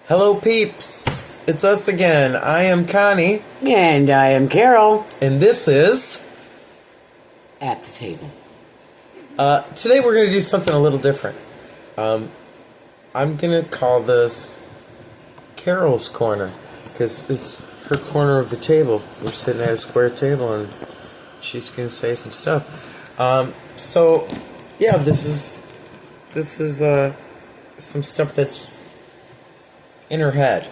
Hello, peeps. It's us again. I am Connie, And I am Carol. and this is. At the table. Today we're going to do something a little different. I'm going to call this Carol's Corner because it's her corner of the table. We're sitting at a square table, and she's going to say some stuff. So, yeah, this is some stuff that's in her head,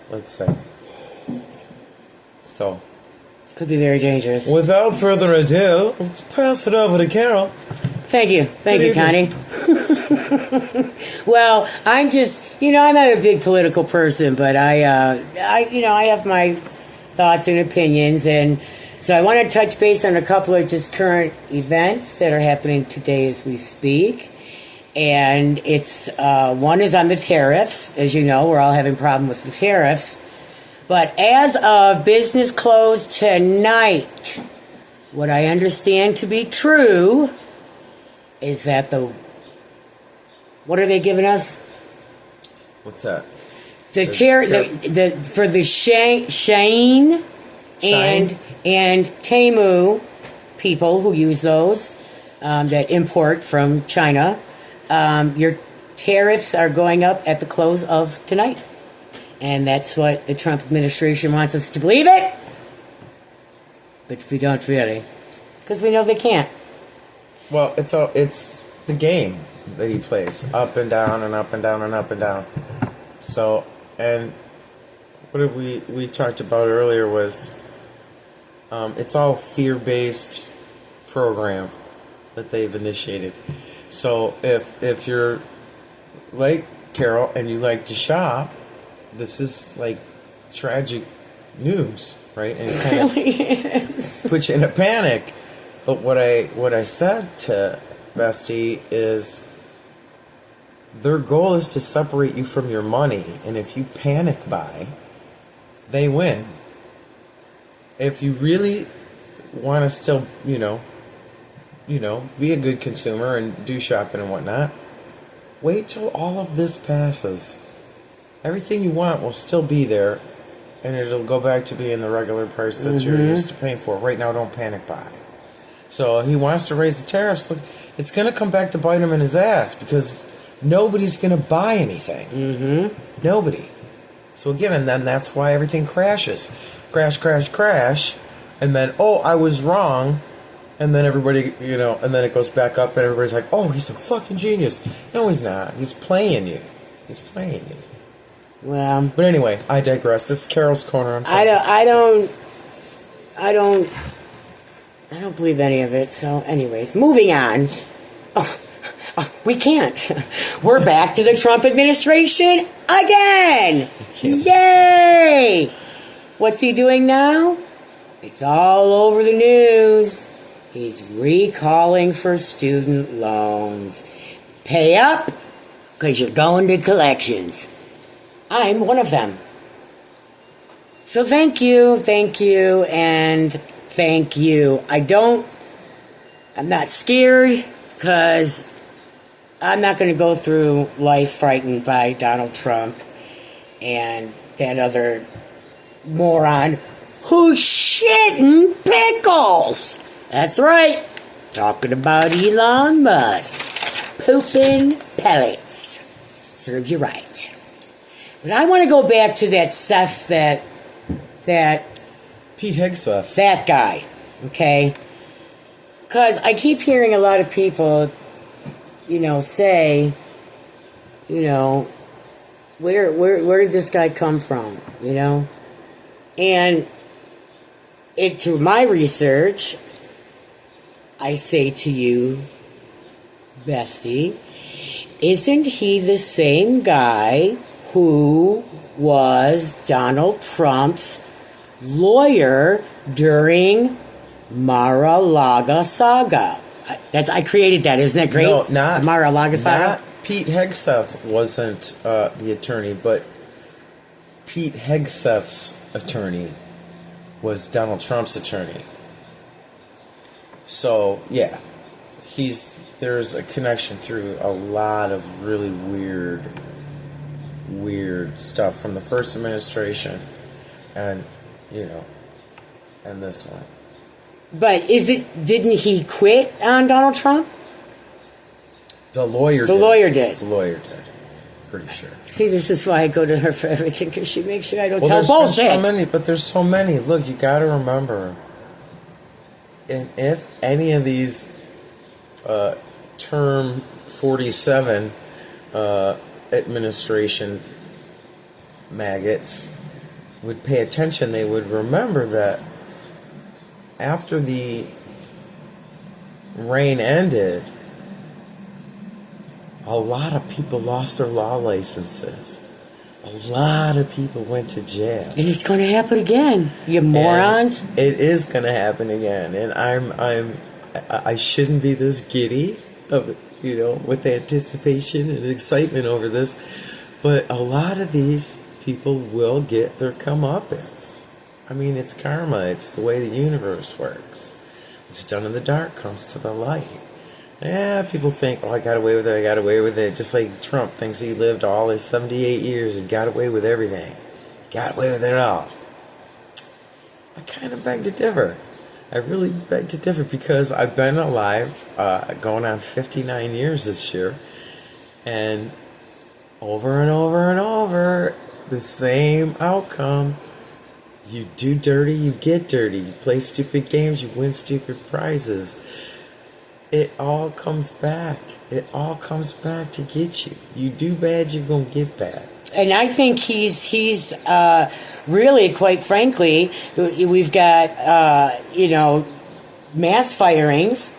let's say. So, Could be very dangerous. without further ado, let's pass it over to Carol. Thank you. Thank you, Good Connie. Well, I'm just, I'm not a big political person, but I have my thoughts and opinions, and so I want to touch base on a couple of just current events that are happening today as we speak. And it's one is on the tariffs. As you know, we're all having a problem with the tariffs. But as of business close tonight, what I understand to be true is that what are they giving us? What's that? The for the Shein and Temu people who use those that import from China. Your tariffs are going up at the close of tonight. And that's what the Trump administration wants us to believe it. But we don't really. Because we know they can't. Well, it's the game that he plays. Up and down and up and down and up and down. So, and what we talked about earlier was it's all fear-based program that they've initiated. So if you're like Carol and you like to shop, this is like tragic news, right? And it kind of puts you in a panic. But what I said to Bestie is their goal is to separate you from your money, and if you panic buy, they win. If you really want to still, be a good consumer and do shopping and whatnot, wait till all of this passes. Everything you want will still be there, and it'll go back to being the regular price that you're used to paying for. Right now, don't panic buy. So he wants to raise the tariffs. Look, it's going to come back to bite him in his ass because nobody's going to buy anything. Mm-hmm. Nobody. So again, and then that's why everything crashes. Crash, crash, crash. And then, I was wrong. And then everybody, and then it goes back up and everybody's like, oh, he's a fucking genius. No, he's not. He's playing you. He's playing you. Well, but anyway, I digress. This is Carol's Corner. I'm sorry. I don't believe any of it. So, anyways, moving on. We can't. We're back to the Trump administration again. Yay! What's he doing now? It's all over the news. He's recalling for student loans. Pay up, because you're going to collections. I'm one of them. So thank you, and thank you. I'm not scared, because I'm not going to go through life frightened by Donald Trump and that other moron who's shitting pickles. That's right. Talking about Elon Musk. Pooping pellets. Serves you right. But I want to go back to that Seth, that Pete Hegseth. That guy, okay? Because I keep hearing a lot of people, say, where did this guy come from, And through my research, I say to you, Bestie, isn't he the same guy who was Donald Trump's lawyer during Mar-a-Lago saga? I created that, isn't that great? No, not Mar-a-Lago saga. Not Pete Hegseth wasn't the attorney, but Pete Hegseth's attorney was Donald Trump's attorney. So yeah, there's a connection through a lot of really weird weird stuff from the first administration, and and this one. But didn't he quit on Donald Trump? The lawyer The did. lawyer did. The lawyer did. Pretty sure. See, this is why I go to her for everything, because she makes sure I don't tell There's bullshit. been so many, but there's so many. Look, you got to remember, and if any of these term 47 administration maggots would pay attention, they would remember that after the reign ended, a lot of people lost their law licenses. A lot of people went to jail. And it's going to happen again, you morons. And it is going to happen again, and I shouldn't be this giddy of with anticipation and excitement over this, but a lot of these people will get their comeuppance. I mean, it's karma. It's the way the universe works. What's done in the dark comes to the light. Yeah, people think, I got away with it, I got away with it. Just like Trump thinks he lived all his 78 years and got away with everything. Got away with it all. I kind of beg to differ. I really beg to differ, because I've been alive going on 59 years this year. And over and over and over, the same outcome. You do dirty, you get dirty. You play stupid games, you win stupid prizes. It all comes back. It all comes back to get you. You do bad, you're going to get bad. And I think he's really, quite frankly, we've got, mass firings,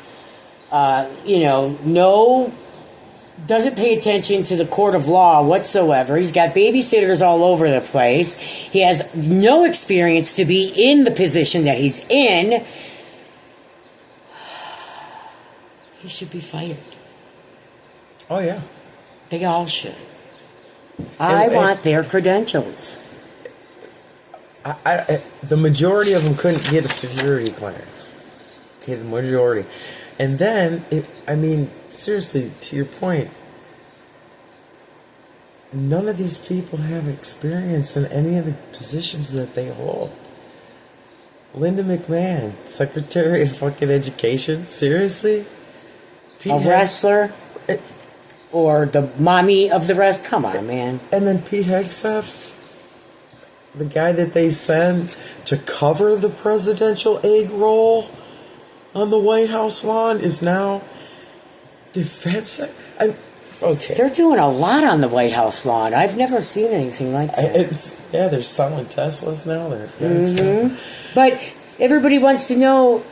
doesn't pay attention to the court of law whatsoever. He's got babysitters all over the place. He has no experience to be in the position that he's in. He should be fired. Oh, yeah. They all should. I want their credentials. The majority of them couldn't get a security clearance. Okay, the majority. And then, seriously, to your point, none of these people have experience in any of the positions that they hold. Linda McMahon, Secretary of fucking Education, seriously? A wrestler? Or the mommy of the rest? Come on, man. And then Pete Hegseth, the guy that they send to cover the presidential egg roll on the White House lawn, is now defense. Okay. They're doing a lot on the White House lawn. I've never seen anything like that. They're selling Teslas now. But everybody wants to know,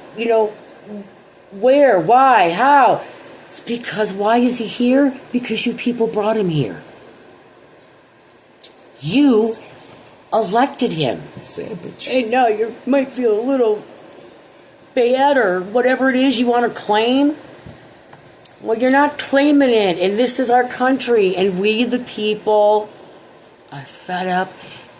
where, why, how. It's because, why is he here? Because you people brought him here. You elected him. And now you might feel a little bad or whatever it is you want to claim. Well, you're not claiming it, and this is our country, and we, the people, are fed up,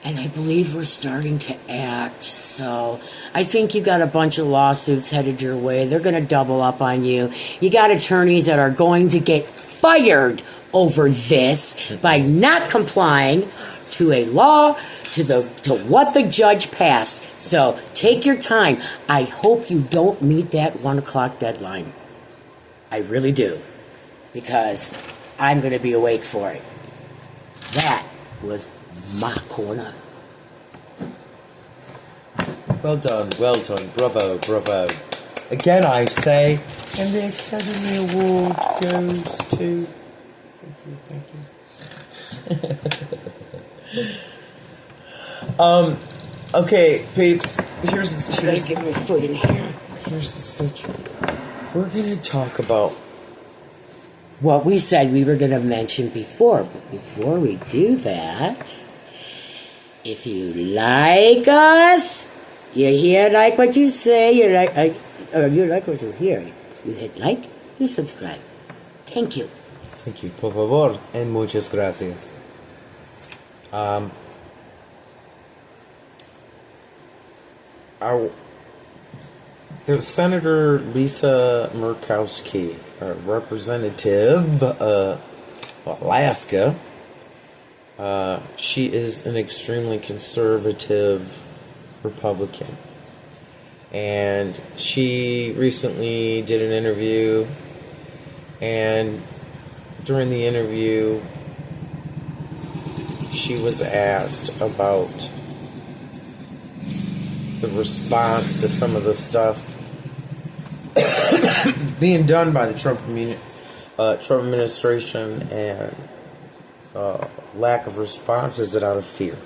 and I believe we're starting to act. So I think you got a bunch of lawsuits headed your way. They're going to double up on you. You got attorneys that are going to get fired over this by not complying to a law, to what the judge passed. So take your time. I hope you don't meet that 1 o'clock deadline. I really do, because I'm going to be awake for it. That was my corner. Well done, bravo, bravo. Again, I say, and the Academy Award goes to. Thank you. Okay, peeps. Here's Get my foot in here. Here's the situation. We're going to talk about what we said we were going to mention before. But before we do that, if you like us, you like what you say, you like what you hear, you hit like, you subscribe. Thank you. Thank you. Por favor, and muchas gracias. The Senator Lisa Murkowski, representative of Alaska, She is an extremely conservative Republican. And she recently did an interview, and during the interview, she was asked about the response to some of the stuff being done by the Trump administration, and lack of response. Is it out of fear?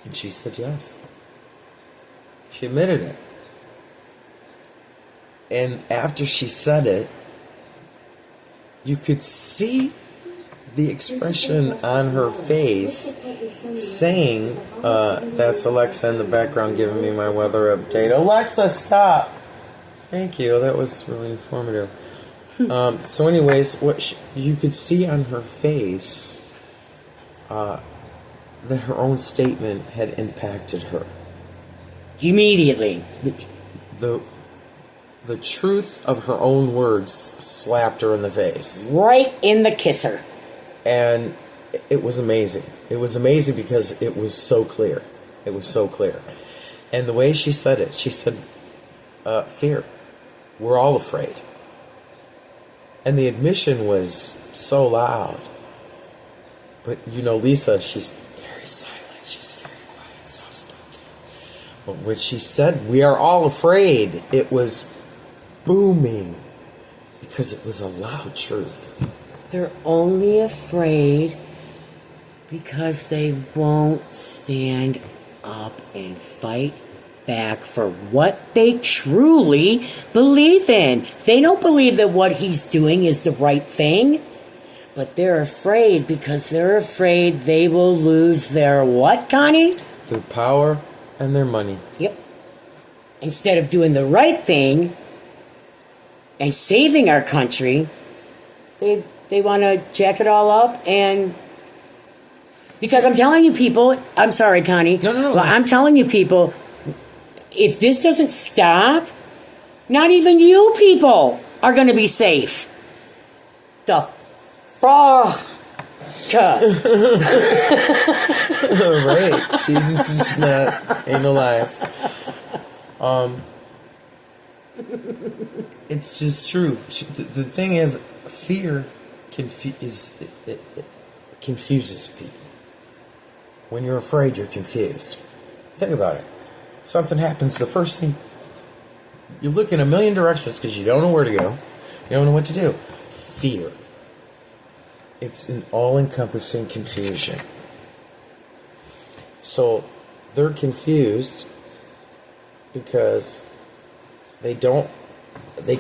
And she said yes. She admitted it. And after she said it, you could see the expression on her face saying, that's Alexa in the background giving me my weather update. Alexa, stop! Thank you, that was really informative. So anyways, you could see on her face that her own statement had impacted her. Immediately. The truth of her own words slapped her in the face. Right in the kisser. And it was amazing. It was amazing because it was so clear. It was so clear. And the way she said it, she said, fear. We're all afraid. And the admission was so loud. But, Lisa, she's very silent. She's very quiet, soft-spoken. But when she said, we are all afraid, it was booming. Because it was a loud truth. They're only afraid because they won't stand up and fight back for what they truly believe in. They don't believe that what he's doing is the right thing, but they're afraid because they're afraid they will lose their what, Connie? Their power and their money. Yep. Instead of doing the right thing and saving our country, they want to jack it all up. And because I'm telling you people, I'm sorry, Connie. No. Well, I'm telling you people, if this doesn't stop, not even you people are going to be safe. The fuck. Right. Jesus is not, ain't no lies. It's just true. The thing is, fear confuses people. When you're afraid, you're confused. Think about it. Something happens, the first thing, you look in a million directions because you don't know where to go. You don't know what to do. Fear. It's an all-encompassing confusion. So they're confused because they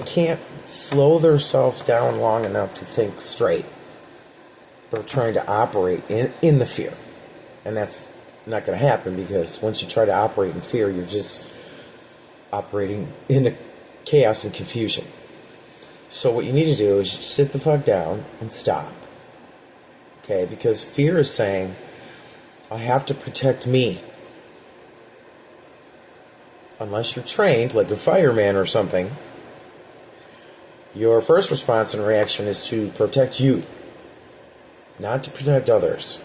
can't slow themselves down long enough to think straight. They're trying to operate in the fear. And that's not going to happen, because once you try to operate in fear, you're just operating in a chaos and confusion. So what you need to do is sit the fuck down and stop. Okay? Because fear is saying, I have to protect me. Unless you're trained, like a fireman or something, your first response and reaction is to protect you, not to protect others.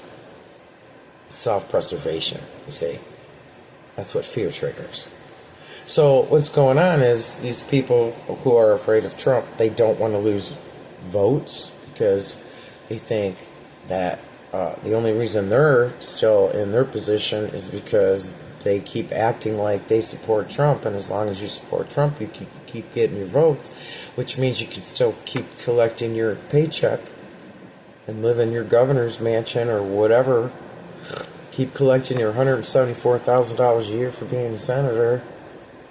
Self-preservation, you see. That's what fear triggers. So what's going on is these people who are afraid of Trump, they don't want to lose votes because they think that the only reason they're still in their position is because they keep acting like they support Trump, and as long as you support Trump, you keep getting your votes, which means you can still keep collecting your paycheck and live in your governor's mansion or whatever. Keep collecting your $174,000 a year for being a senator.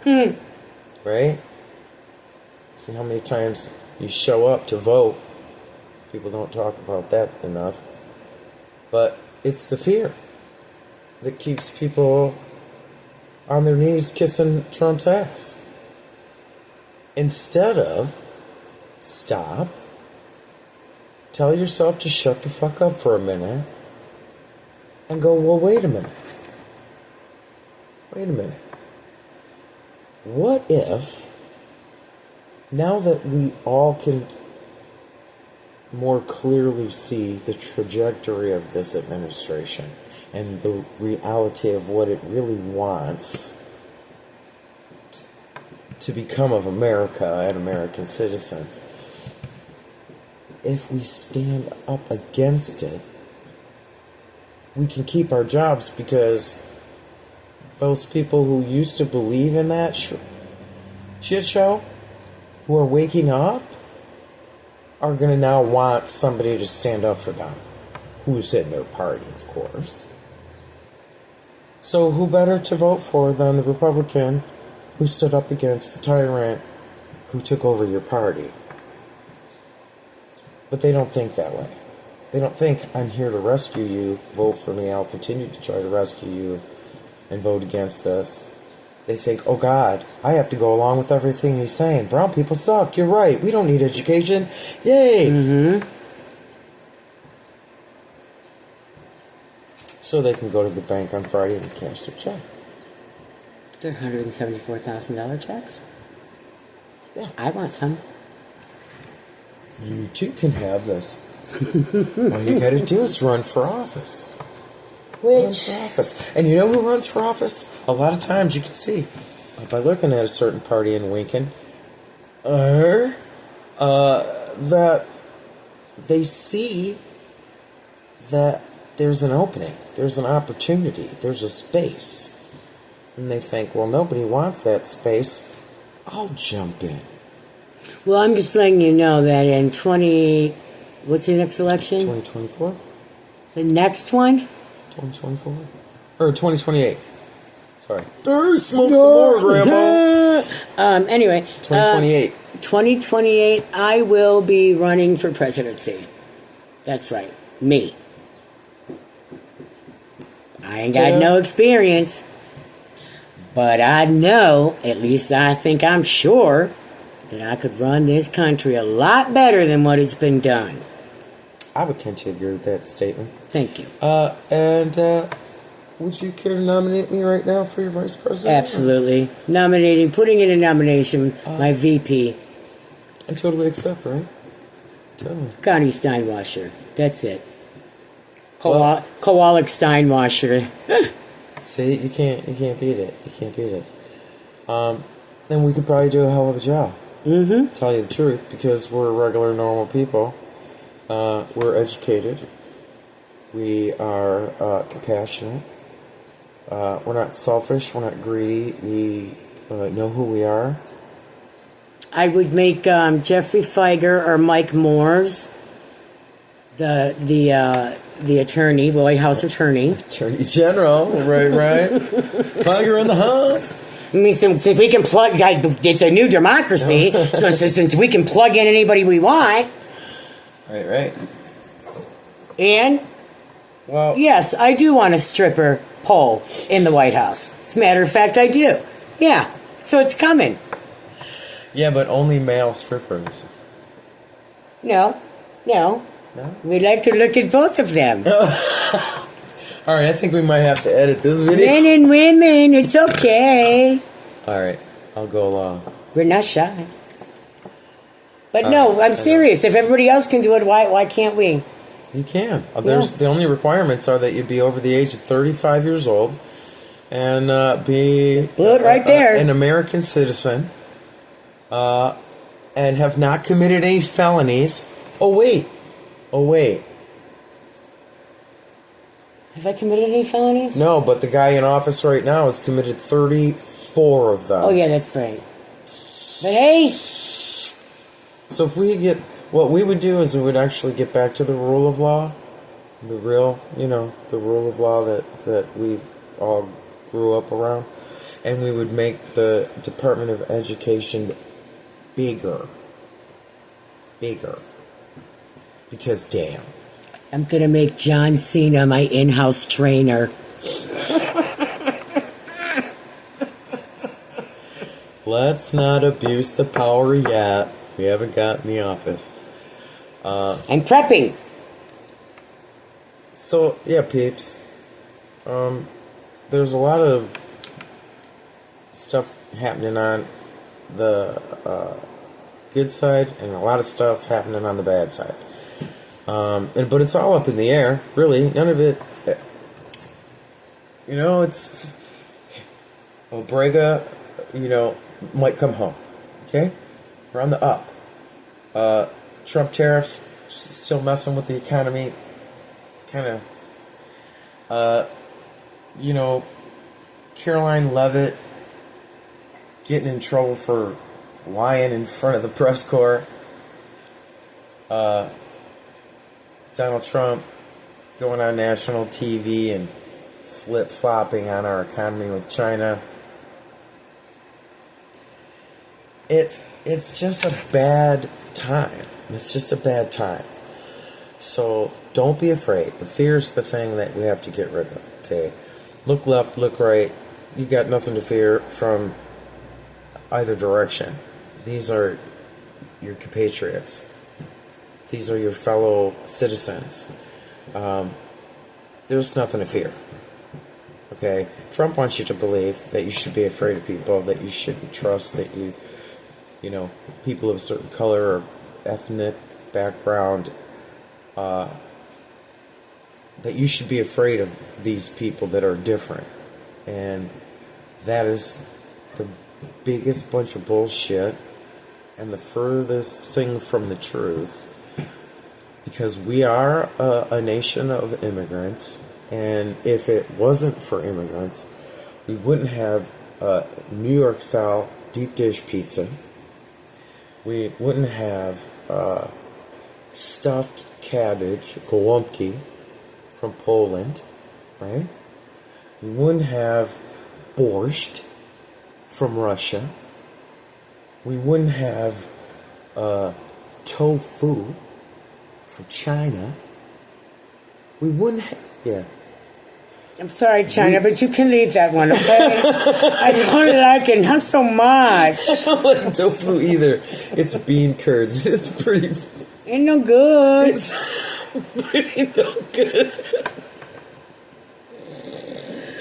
Right? See how many times you show up to vote. People don't talk about that enough. But it's the fear that keeps people on their knees kissing Trump's ass. Instead of stop, tell yourself to shut the fuck up for a minute, and go, well, wait a minute. Wait a minute. What if, now that we all can more clearly see the trajectory of this administration and the reality of what it really wants to become of America and American citizens. If we stand up against it, we can keep our jobs, because those people who used to believe in that shit show, who are waking up, are going to now want somebody to stand up for them, who's in their party, of course. So who better to vote for than the Republican who stood up against the tyrant who took over your party? But they don't think that way. They don't think, I'm here to rescue you, vote for me, I'll continue to try to rescue you, and vote against this. They think, oh God, I have to go along with everything he's saying. Brown people suck, you're right, we don't need education. Yay! Mm-hmm. So they can go to the bank on Friday and cash their check. They're $174,000 checks. Yeah. I want some. You too can have this. All you gotta do is run for office. Run Which? for office. And you know who runs for office? A lot of times you can see by looking at a certain party and winking, that they see that there's an opening, there's an opportunity, there's a space. And they think, well, nobody wants that space, I'll jump in. Well, I'm just letting you know that in what's the next election? 2024? The next one? 2024? Or 2028. Sorry. Smoke some more, Grandma. Anyway. 2028. 2028, I will be running for presidency. That's right. Me. I ain't got no experience. But I know, at least I think I'm sure, that I could run this country a lot better than what has been done. I would tend to agree with that statement. Thank you. Would you care to nominate me right now for your vice president? Absolutely. Putting in a nomination, my VP. I totally accept, right? Totally. Connie Steinwasser. That's it. Kowalik Steinwasser. See, you can't beat it. You can't beat it. Then we could probably do a hell of a job. Mm-hmm. Tell you the truth, because we're regular, normal people. We're educated. We are compassionate. We're not selfish. We're not greedy. We know who we are. I would make Jeffrey Feiger or Mike Moores the attorney, the White House attorney. Attorney General, right. Feiger in the house. I mean, since we can plug, it's a new democracy, so since we can plug in anybody we want. Right. And, well, yes, I do want a stripper pole in the White House. As a matter of fact, I do. Yeah, so it's coming. yeah, but only male strippers. No. No? We'd like to look at both of them. All right, I think we might have to edit this video. Men and women, it's okay. All right, I'll go along. We're not shy. But no, I'm serious. If everybody else can do it, why can't we? You can. The only requirements are that you be over the age of 35 years old and be Blew it right there. An American citizen and have not committed any felonies. Oh wait. Have I committed any felonies? No, but the guy in office right now has committed 34 of them. Oh, yeah, that's right. But hey, So if we get, what we would do is we would actually get back to the rule of law, the rule of law that we all grew up around, and we would make the Department of Education bigger. Because damn. I'm going to make John Cena my in-house trainer. Let's not abuse the power yet. We haven't gotten the office. I'm prepping. So, yeah, peeps. There's a lot of stuff happening on the good side and a lot of stuff happening on the bad side. But it's all up in the air, really. None of it. It's Obrega, might come home. Okay, we're on the up. Trump tariffs still messing with the economy. Kind of, Caroline Leavitt getting in trouble for lying in front of the press corps. Donald Trump going on national TV and flip-flopping on our economy with China. It's just a bad time. It's just a bad time. So don't be afraid. The fear is the thing that we have to get rid of. Okay, look left, look right. You got nothing to fear from either direction. These are your compatriots. These are your fellow citizens. There's nothing to fear. Okay, Trump wants you to believe that you should be afraid of people, that you shouldn't trust, that people of a certain color or ethnic background, that you should be afraid of these people that are different. And that is the biggest bunch of bullshit and the furthest thing from the truth. Because we are a nation of immigrants, and if it wasn't for immigrants, we wouldn't have New York style deep dish pizza. We wouldn't have stuffed cabbage, gołąbki, from Poland, right? We wouldn't have borscht from Russia. We wouldn't have tofu from China. We wouldn't have, yeah. I'm sorry, China, but you can leave that one, okay? I don't like it, not so much. I don't like tofu either. It's bean curds. It's pretty... Ain't no good. It's pretty no good.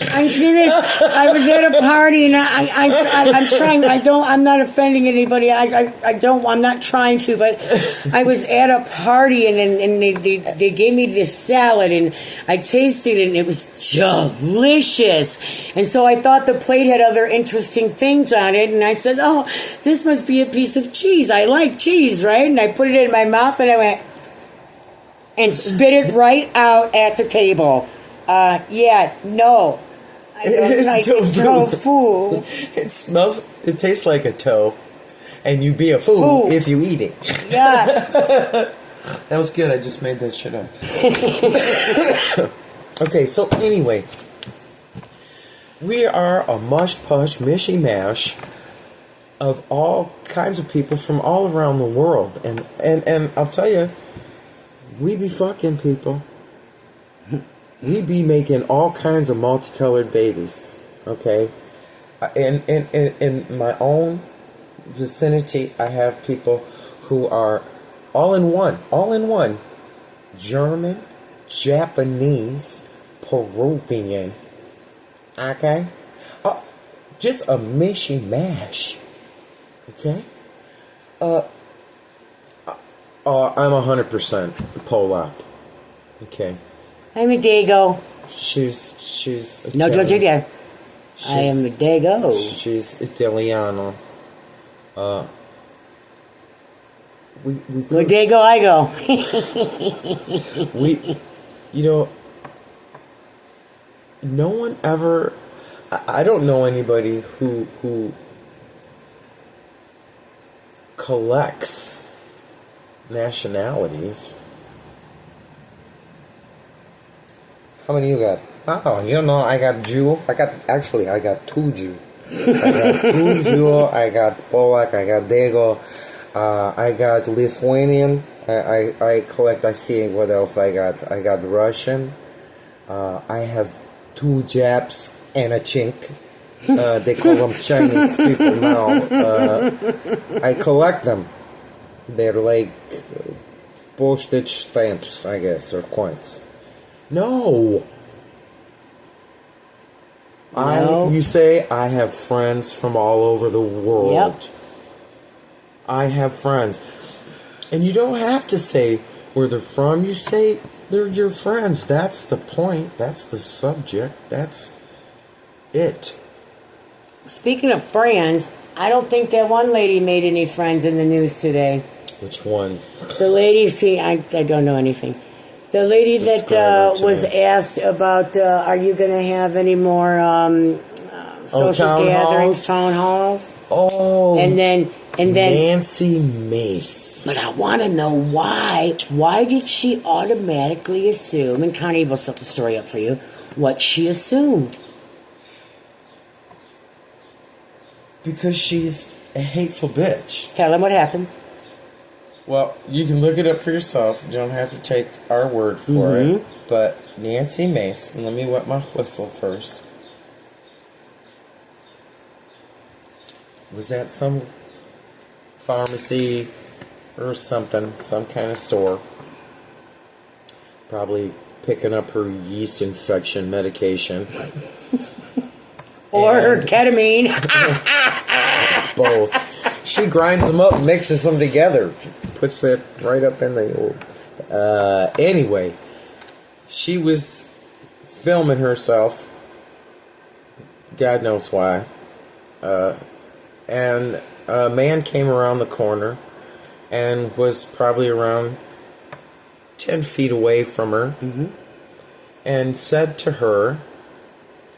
I'm serious. I was at a party and I'm trying. I'm not offending anybody. I'm not trying to, but I was at a party and they gave me this salad and I tasted it and it was delicious. And so I thought the plate had other interesting things on it and I said, oh, this must be a piece of cheese. I like cheese, right? And I put it in my mouth and I went and spit it right out at the table. No. I don't like tofu. It tastes like a toe, and you be a fool if you eat it. Yeah. That was good. I just made that shit up. Okay, so anyway, we are a mush-push, mishy-mash of all kinds of people from all around the world. And I'll tell you, we be fucking people. We be making all kinds of multicolored babies, okay? In my own vicinity, I have people who are all in one. German, Japanese, Peruvian, okay? Just a mishy mash, okay? I'm 100% Polak, okay? I'm a Dago. She's No, Italian. don't you dare. I am a Dago. She's Italiano. We Where Dago I go. No one ever. I don't know anybody who collects nationalities. How many you got? Oh, I got Jew. I got two Jew. I got two Jew. I got Polak. I got Dago. I got Lithuanian. I collect. I see what else I got. I got Russian. I have two Japs and a Chink. They call them Chinese people now. I collect them. They're like postage stamps, I guess, or coins. No. You say I have friends from all over the world. Yep. I have friends. And you don't have to say where they're from. You say they're your friends. That's the point. That's the subject. That's it. Speaking of friends, I don't think that one lady made any friends in the news today. Which one? The lady, see, I don't know anything. The lady Describe that her to was me. asked about, are you going to have any more social town gatherings, halls? town halls? Oh, And then, Nancy Mace. but I want to know why. Why did she automatically assume, and Connie will set the story up for you, what she assumed? Because she's a hateful bitch. Tell him what happened. Well, you can look it up for yourself. You don't have to take our word for it. But Nancy Mace, and let me wet my whistle first. Was at some pharmacy or something, some kind of store. Probably picking up her yeast infection medication. Or her And- ketamine. Both. She grinds them up, mixes them together, puts that right up in the. Anyway, she was filming herself. God knows why. And a man came around the corner and was probably around 10 feet away from her and said to her,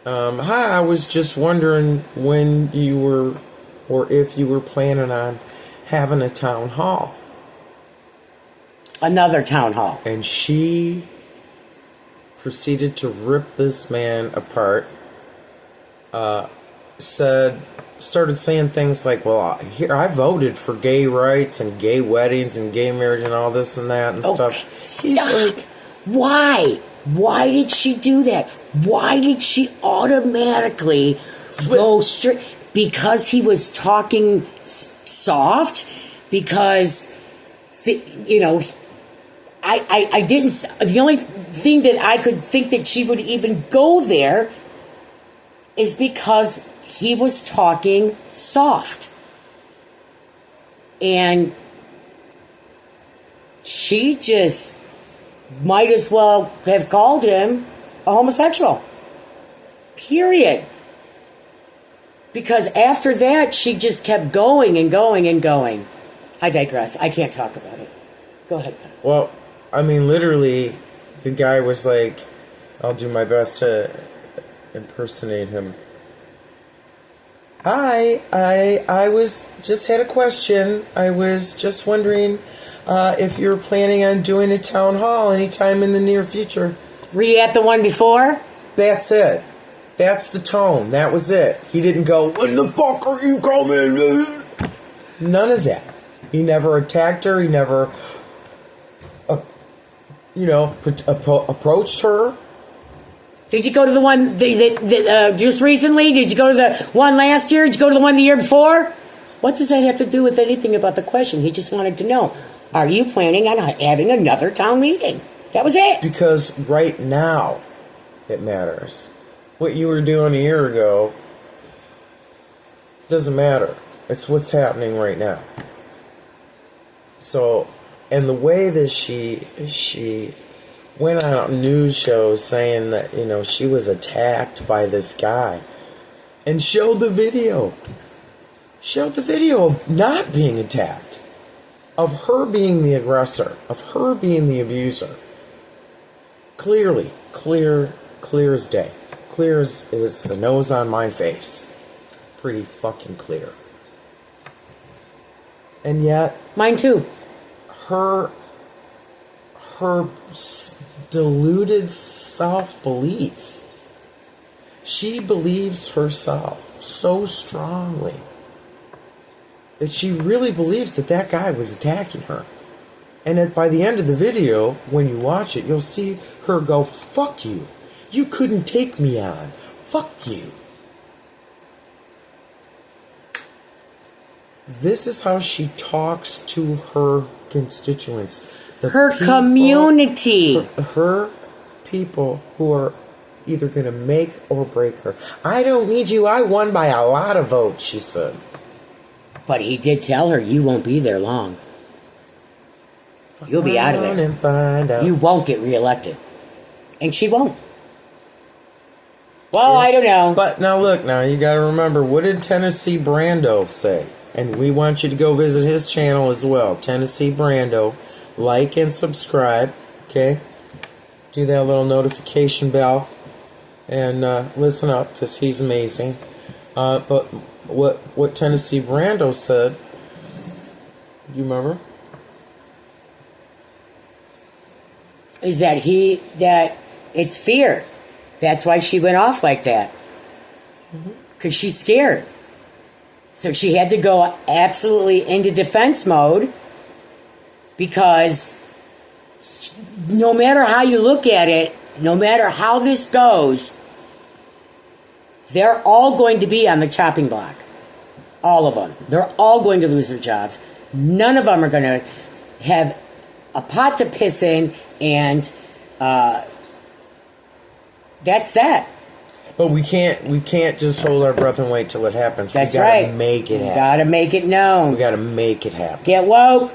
hi, I was just wondering when you were, or if you were planning on having a town hall. Another town hall. And she proceeded to rip this man apart. Started saying things like, well, here, I voted for gay rights and gay weddings and gay marriage and all this and that and stuff. He's Stop. like, Why? Why did she do that? Why did she automatically go straight? Because he was talking soft? Because, you know, I didn't. The only thing that I could think that she would even go there is because he was talking soft. And she just might as well have called him a homosexual. Period. Because after that, she just kept going and going and going. I digress. I can't talk about it. Go ahead. well, I mean, literally, the guy was like, I'll do my best to impersonate him. Hi, I was just had a question. I was just wondering if you're planning on doing a town hall anytime in the near future. Were you at the one before? That's it. That's the tone. That was it. He didn't go, when the fuck are you coming? None of that. He never attacked her. He never, approached her. Did you go to the one just recently? Did you go to the one last year? Did you go to the one the year before? What does that have to do with anything about the question? He just wanted to know, are you planning on having another town meeting? That was it. Because right now, it matters. What you were doing a year ago doesn't matter. It's what's happening right now. So, and the way that she went on news shows saying that, she was attacked by this guy and showed the video. Showed the video of not being attacked. Of her being the aggressor. Of her being the abuser. Clearly. Clear as day. Clear as the nose on my face. Pretty fucking clear. And yet, Mine too. her deluded self-belief. She believes herself so strongly that she really believes that guy was attacking her. And by the end of the video, when you watch it, you'll see her go, fuck you. You couldn't take me on. Fuck you. This is how she talks to her constituents. Her community. Her people who are either going to make or break her. I don't need you. I won by a lot of votes, she said. But he did tell her, you won't be there long. You'll be out of Run there. and find out. You won't get reelected. And she won't. Well, Yeah. I don't know. But now look, now you got to remember, what did Tennessee Brando say? And we want you to go visit his channel as well, Tennessee Brando. Like and subscribe, okay? Do that little notification bell and listen up, because he's amazing. But what Tennessee Brando said, do you remember? Is that it's fear. That's why she went off like that. Because she's scared. So she had to go absolutely into defense mode, because no matter how you look at it, no matter how this goes, they're all going to be on the chopping block. All of them. They're all going to lose their jobs. None of them are going to have a pot to piss in, and that's that. But we can't just hold our breath and wait till it happens. That's we gotta right. make it happen. Gotta make it known. We gotta make it happen. Get woke.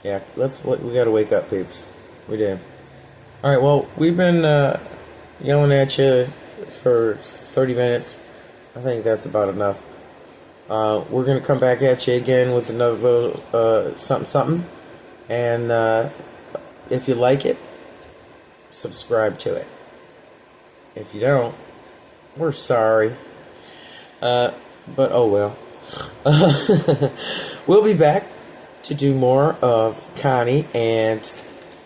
Yeah, we gotta wake up, peeps. We did. All right. Well, we've been yelling at you for 30 minutes. I think that's about enough. We're gonna come back at you again with another little something. And if you like it, subscribe to it. If you don't, we're sorry. But oh well. We'll be back to do more of Connie and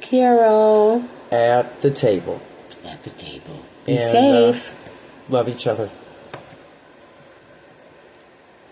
Carol. At the Table. At the table. Be And, safe. love each other.